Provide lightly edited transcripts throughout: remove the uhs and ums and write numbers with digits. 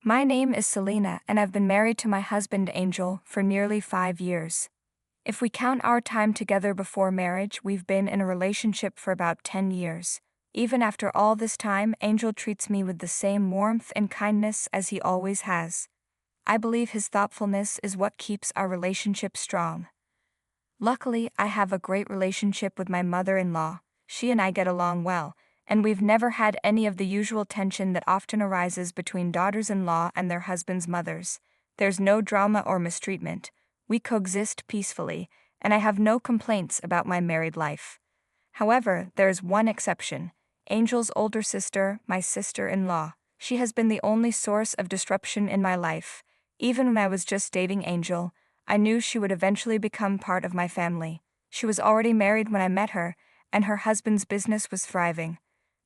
My name is Selena, and I've been married to my husband Angel for nearly 5 years. If we count our time together before marriage, we've been in a relationship for about 10 years. Even after all this time, Angel treats me with the same warmth and kindness as he always has. I believe his thoughtfulness is what keeps our relationship strong. Luckily, I have a great relationship with my mother-in-law. She and I get along well, and we've never had any of the usual tension that often arises between daughters-in-law and their husbands' mothers. There's no drama or mistreatment. We coexist peacefully, and I have no complaints about my married life. However, there's one exception. Angel's older sister, my sister-in-law. She has been the only source of disruption in my life. Even when I was just dating Angel, I knew she would eventually become part of my family. She was already married when I met her, and her husband's business was thriving.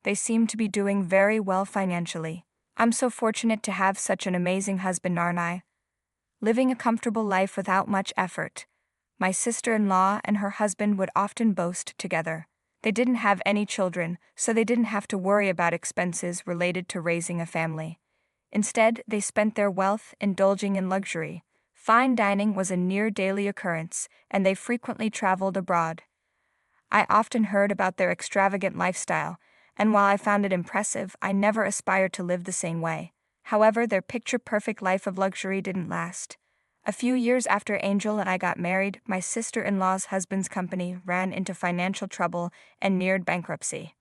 They seemed to be doing very well financially. I'm so fortunate to have such an amazing husband, aren't I? Living a comfortable life without much effort. My sister-in-law and her husband would often boast together. They didn't have any children, so they didn't have to worry about expenses related to raising a family. Instead, they spent their wealth indulging in luxury. Fine dining was a near daily occurrence, and they frequently traveled abroad. I often heard about their extravagant lifestyle, and while I found it impressive, I never aspired to live the same way. However, their picture-perfect life of luxury didn't last. A few years after Angel and I got married, my sister-in-law's husband's company ran into financial trouble and neared bankruptcy.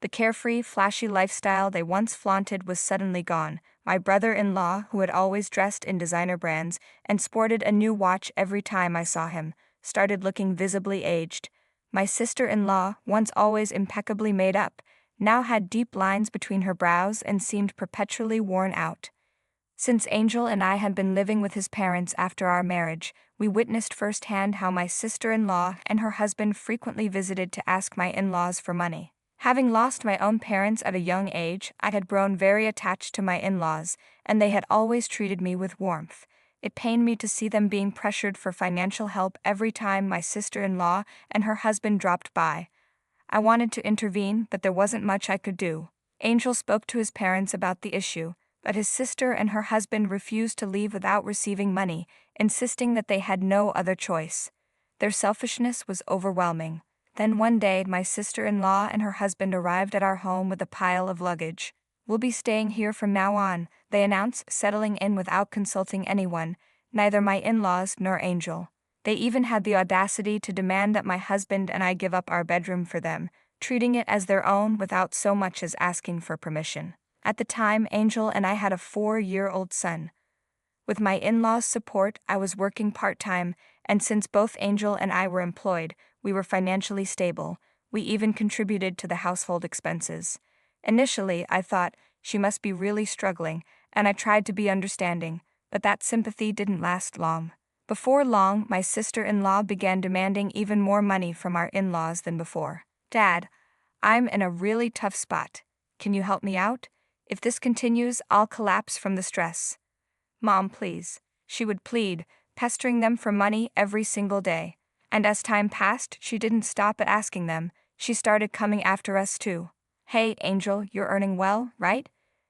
The carefree, flashy lifestyle they once flaunted was suddenly gone. My brother-in-law, who had always dressed in designer brands and sported a new watch every time I saw him, started looking visibly aged. My sister-in-law, once always impeccably made up, now had deep lines between her brows and seemed perpetually worn out. Since Angel and I had been living with his parents after our marriage, we witnessed firsthand how my sister-in-law and her husband frequently visited to ask my in-laws for money. Having lost my own parents at a young age, I had grown very attached to my in-laws, and they had always treated me with warmth. It pained me to see them being pressured for financial help every time my sister-in-law and her husband dropped by. I wanted to intervene, but there wasn't much I could do. Angel spoke to his parents about the issue, but his sister and her husband refused to leave without receiving money, insisting that they had no other choice. Their selfishness was overwhelming. Then one day, my sister-in-law and her husband arrived at our home with a pile of luggage. "We'll be staying here from now on," they announced, settling in without consulting anyone, neither my in-laws nor Angel. They even had the audacity to demand that my husband and I give up our bedroom for them, treating it as their own without so much as asking for permission. At the time, Angel and I had a 4-year-old son. With my in-laws' support, I was working part-time, and since both Angel and I were employed, we were financially stable. We even contributed to the household expenses. Initially, I thought, she must be really struggling, and I tried to be understanding, but that sympathy didn't last long. Before long, my sister-in-law began demanding even more money from our in-laws than before. "Dad, I'm in a really tough spot. Can you help me out? If this continues, I'll collapse from the stress." "Mom, please," she would plead, pestering them for money every single day. And as time passed, she didn't stop at asking them. She started coming after us too. "Hey, Angel, you're earning well, right?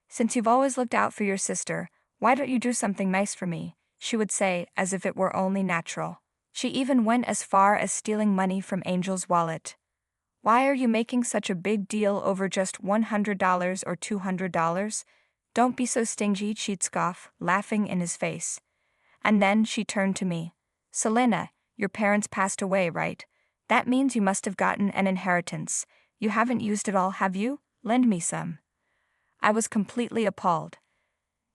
Since you've always looked out for your sister, why don't you do something nice for me?" she would say, as if it were only natural. She even went as far as stealing money from Angel's wallet. "Why are you making such a big deal over just $100 or $200? Don't be so stingy," she'd scoff, laughing in his face. And then she turned to me. "Selena, your parents passed away, right? That means you must have gotten an inheritance. You haven't used it all, have you? Lend me some." I was completely appalled.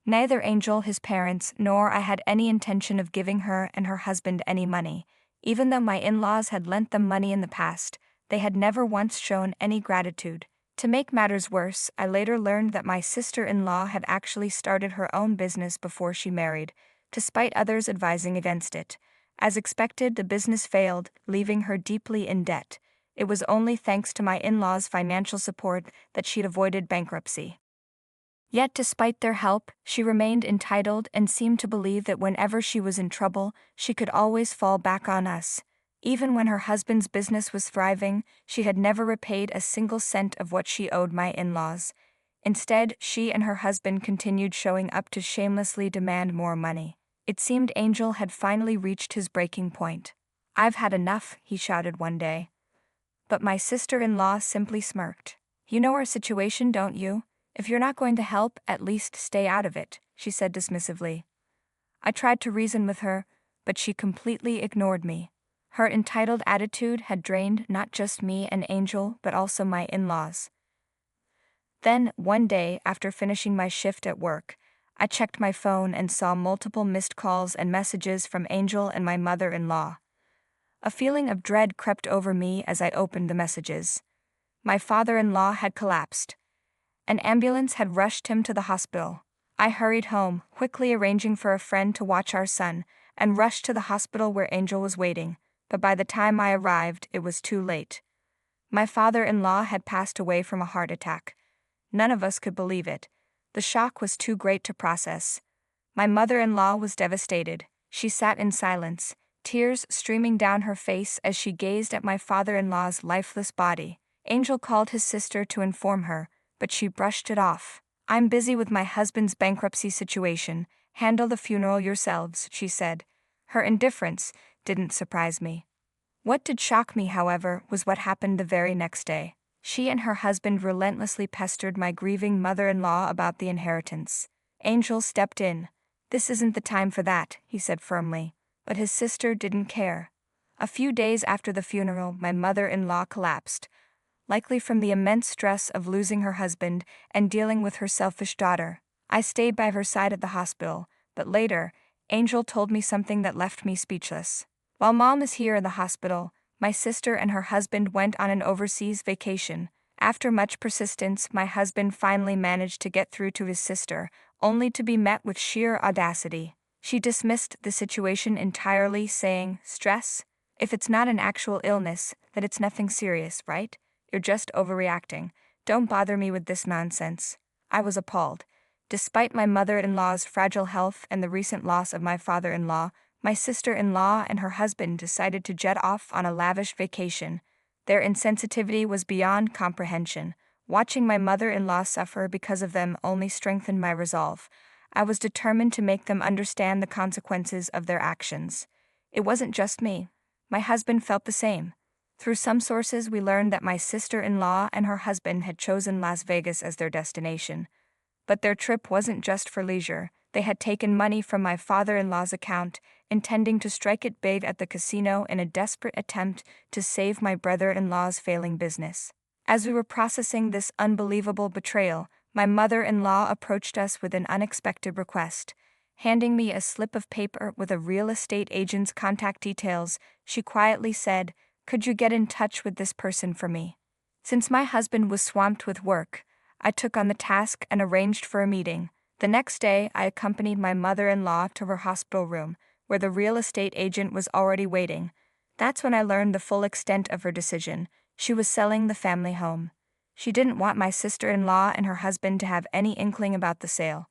Neither Angel, his parents, nor I had any intention of giving her and her husband any money. Even though my in-laws had lent them money in the past, they had never once shown any gratitude. To make matters worse, I later learned that my sister-in-law had actually started her own business before she married, despite others advising against it. As expected, the business failed, leaving her deeply in debt. It was only thanks to my in-laws' financial support that she'd avoided bankruptcy. Yet despite their help, she remained entitled and seemed to believe that whenever she was in trouble, she could always fall back on us. Even when her husband's business was thriving, she had never repaid a single cent of what she owed my in-laws. Instead, she and her husband continued showing up to shamelessly demand more money. It seemed Angel had finally reached his breaking point. "I've had enough," he shouted one day. But my sister-in-law simply smirked. "You know our situation, don't you? If you're not going to help, at least stay out of it," she said dismissively. I tried to reason with her, but she completely ignored me. Her entitled attitude had drained not just me and Angel, but also my in-laws. Then, one day, after finishing my shift at work, I checked my phone and saw multiple missed calls and messages from Angel and my mother-in-law. A feeling of dread crept over me as I opened the messages. My father-in-law had collapsed. An ambulance had rushed him to the hospital. I hurried home, quickly arranging for a friend to watch our son, and rushed to the hospital where Angel was waiting, but by the time I arrived, it was too late. My father-in-law had passed away from a heart attack. None of us could believe it. The shock was too great to process. My mother-in-law was devastated. She sat in silence, tears streaming down her face as she gazed at my father-in-law's lifeless body. Angel called his sister to inform her, but she brushed it off. "I'm busy with my husband's bankruptcy situation. Handle the funeral yourselves," she said. Her indifference didn't surprise me. What did shock me, however, was what happened the very next day. She and her husband relentlessly pestered my grieving mother-in-law about the inheritance. Angel stepped in. "This isn't the time for that," he said firmly. But his sister didn't care. A few days after the funeral, my mother-in-law collapsed, likely from the immense stress of losing her husband and dealing with her selfish daughter. I stayed by her side at the hospital, but later, Angel told me something that left me speechless. "While Mom is here in the hospital, my sister and her husband went on an overseas vacation. After much persistence, my husband finally managed to get through to his sister, only to be met with sheer audacity. She dismissed the situation entirely, saying, 'Stress? If it's not an actual illness, then it's nothing serious, right? You're just overreacting. Don't bother me with this nonsense.' I was appalled. Despite my mother-in-law's fragile health and the recent loss of my father-in-law, my sister-in-law and her husband decided to jet off on a lavish vacation. Their insensitivity was beyond comprehension. Watching my mother-in-law suffer because of them only strengthened my resolve. I was determined to make them understand the consequences of their actions. It wasn't just me. My husband felt the same. Through some sources, we learned that my sister-in-law and her husband had chosen Las Vegas as their destination. But their trip wasn't just for leisure. They had taken money from my father-in-law's account, intending to strike it big at the casino in a desperate attempt to save my brother-in-law's failing business. As we were processing this unbelievable betrayal, my mother-in-law approached us with an unexpected request. Handing me a slip of paper with a real estate agent's contact details, she quietly said, "Could you get in touch with this person for me?" Since my husband was swamped with work, I took on the task and arranged for a meeting. The next day, I accompanied my mother-in-law to her hospital room, where the real estate agent was already waiting. That's when I learned the full extent of her decision. She was selling the family home. She didn't want my sister-in-law and her husband to have any inkling about the sale.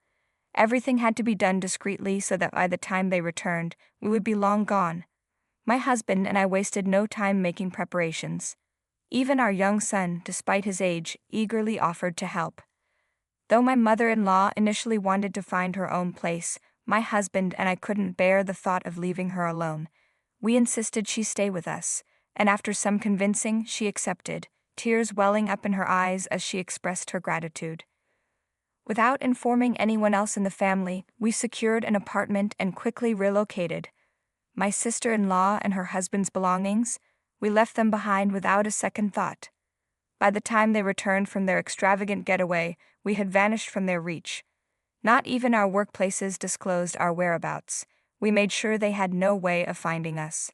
Everything had to be done discreetly so that by the time they returned, we would be long gone. My husband and I wasted no time making preparations. Even our young son, despite his age, eagerly offered to help. Though my mother-in-law initially wanted to find her own place, my husband and I couldn't bear the thought of leaving her alone. We insisted she stay with us, and after some convincing, she accepted, tears welling up in her eyes as she expressed her gratitude. Without informing anyone else in the family, we secured an apartment and quickly relocated. My sister-in-law and her husband's belongings, we left them behind without a second thought. By the time they returned from their extravagant getaway, we had vanished from their reach. Not even our workplaces disclosed our whereabouts. We made sure they had no way of finding us.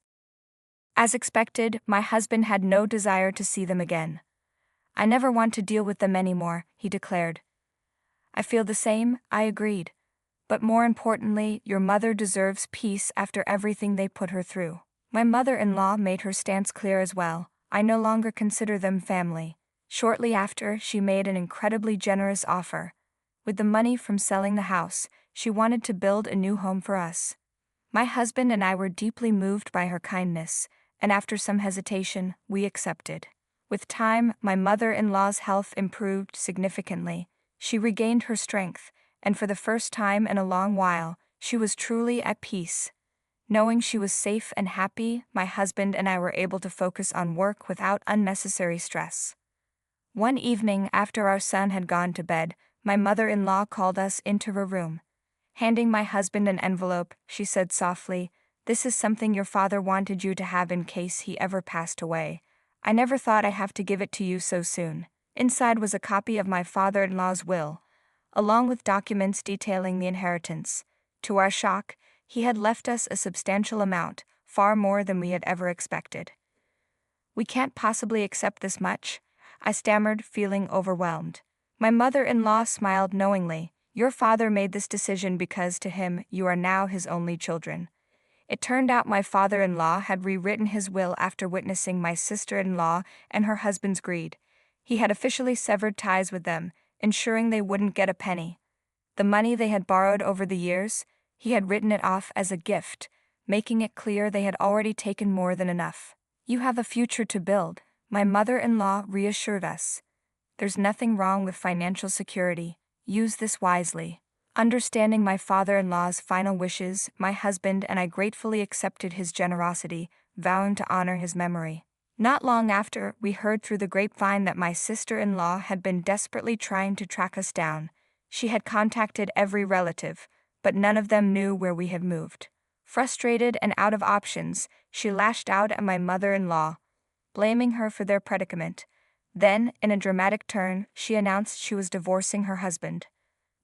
As expected, my husband had no desire to see them again. "I never want to deal with them anymore," he declared. "I feel the same," I agreed. "But more importantly, your mother deserves peace after everything they put her through." My mother-in-law made her stance clear as well. I no longer consider them family. Shortly after, she made an incredibly generous offer. With the money from selling the house, she wanted to build a new home for us. My husband and I were deeply moved by her kindness, and after some hesitation, we accepted. With time, my mother-in-law's health improved significantly. She regained her strength, and for the first time in a long while, she was truly at peace. Knowing she was safe and happy, my husband and I were able to focus on work without unnecessary stress. One evening after our son had gone to bed, my mother-in-law called us into her room. Handing my husband an envelope, she said softly, "This is something your father wanted you to have in case he ever passed away. I never thought I'd have to give it to you so soon." Inside was a copy of my father-in-law's will, along with documents detailing the inheritance. To our shock, he had left us a substantial amount, far more than we had ever expected. "We can't possibly accept this much," I stammered, feeling overwhelmed. My mother-in-law smiled knowingly. "Your father made this decision because to him you are now his only children." It turned out my father-in-law had rewritten his will after witnessing my sister-in-law and her husband's greed. He had officially severed ties with them, ensuring they wouldn't get a penny. The money they had borrowed over the years, he had written it off as a gift, making it clear they had already taken more than enough. "You have a future to build," my mother-in-law reassured us. "There's nothing wrong with financial security. Use this wisely." Understanding my father-in-law's final wishes, my husband and I gratefully accepted his generosity, vowing to honor his memory. Not long after, we heard through the grapevine that my sister-in-law had been desperately trying to track us down. She had contacted every relative, but none of them knew where we had moved. Frustrated and out of options, she lashed out at my mother-in-law, blaming her for their predicament. Then, in a dramatic turn, she announced she was divorcing her husband.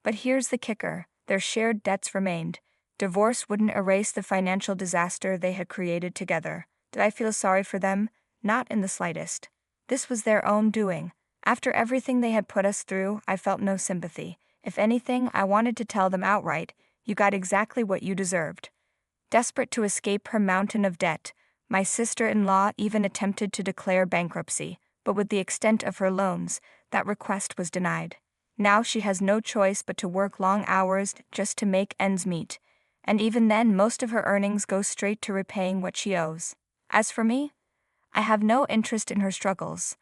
But here's the kicker: their shared debts remained. Divorce wouldn't erase the financial disaster they had created together. Did I feel sorry for them? Not in the slightest. This was their own doing. After everything they had put us through, I felt no sympathy. If anything, I wanted to tell them outright, "You got exactly what you deserved." Desperate to escape her mountain of debt, my sister-in-law even attempted to declare bankruptcy, but with the extent of her loans, that request was denied. Now she has no choice but to work long hours just to make ends meet, and even then most of her earnings go straight to repaying what she owes. As for me, I have no interest in her struggles.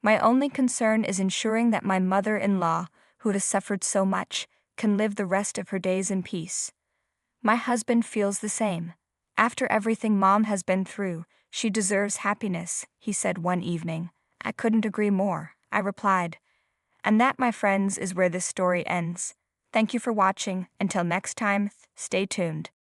My only concern is ensuring that my mother-in-law, who has suffered so much, can live the rest of her days in peace. My husband feels the same. "After everything Mom has been through, she deserves happiness," he said one evening. "I couldn't agree more," I replied. And that, my friends, is where this story ends. Thank you for watching. Until next time, stay tuned.